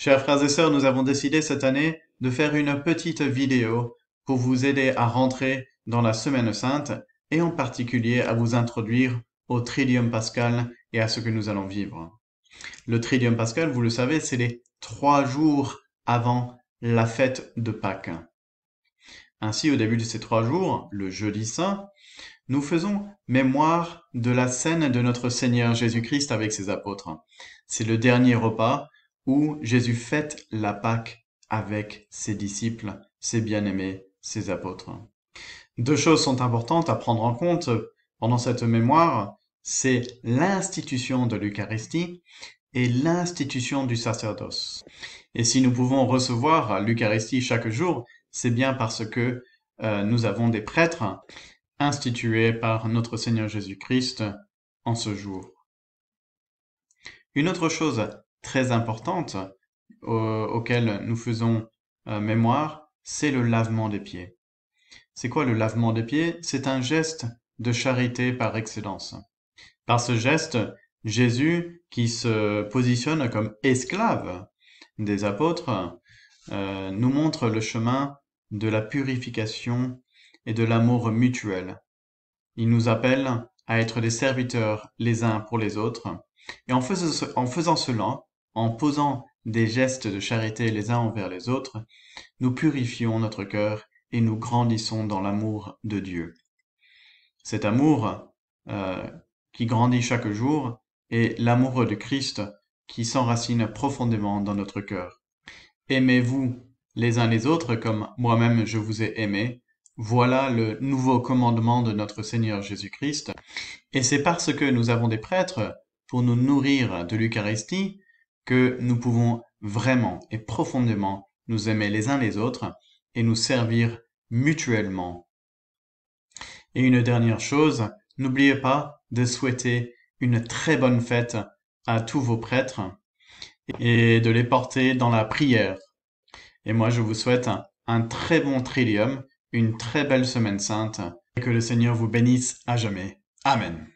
Chers frères et sœurs, nous avons décidé cette année de faire une petite vidéo pour vous aider à rentrer dans la Semaine Sainte et en particulier à vous introduire au Triduum Pascal et à ce que nous allons vivre. Le Triduum Pascal, vous le savez, c'est les 3 jours avant la fête de Pâques. Ainsi, au début de ces 3 jours, le jeudi saint, nous faisons mémoire de la scène de notre Seigneur Jésus-Christ avec ses apôtres. C'est le dernier repas où Jésus fête la Pâque avec ses disciples, ses bien-aimés, ses apôtres. Deux choses sont importantes à prendre en compte pendant cette mémoire, c'est l'institution de l'Eucharistie et l'institution du sacerdoce. Et si nous pouvons recevoir l'Eucharistie chaque jour, c'est bien parce que nous avons des prêtres institués par notre Seigneur Jésus-Christ en ce jour. Une autre chose très importante auquel nous faisons mémoire, c'est le lavement des pieds. C'est quoi le lavement des pieds? C'est un geste de charité par excellence. Par ce geste, Jésus, qui se positionne comme esclave des apôtres, nous montre le chemin de la purification et de l'amour mutuel. Il nous appelle à être des serviteurs les uns pour les autres. Et en faisant cela, en posant des gestes de charité les uns envers les autres, nous purifions notre cœur et nous grandissons dans l'amour de Dieu. Cet amour qui grandit chaque jour est l'amour de Christ qui s'enracine profondément dans notre cœur. Aimez-vous les uns les autres comme moi-même je vous ai aimé. Voilà le nouveau commandement de notre Seigneur Jésus-Christ. Et c'est parce que nous avons des prêtres pour nous nourrir de l'Eucharistie que nous pouvons vraiment et profondément nous aimer les uns les autres et nous servir mutuellement. Et une dernière chose, n'oubliez pas de souhaiter une très bonne fête à tous vos prêtres et de les porter dans la prière. Et moi, je vous souhaite un très bon Triduum, une très belle Semaine Sainte, et que le Seigneur vous bénisse à jamais. Amen.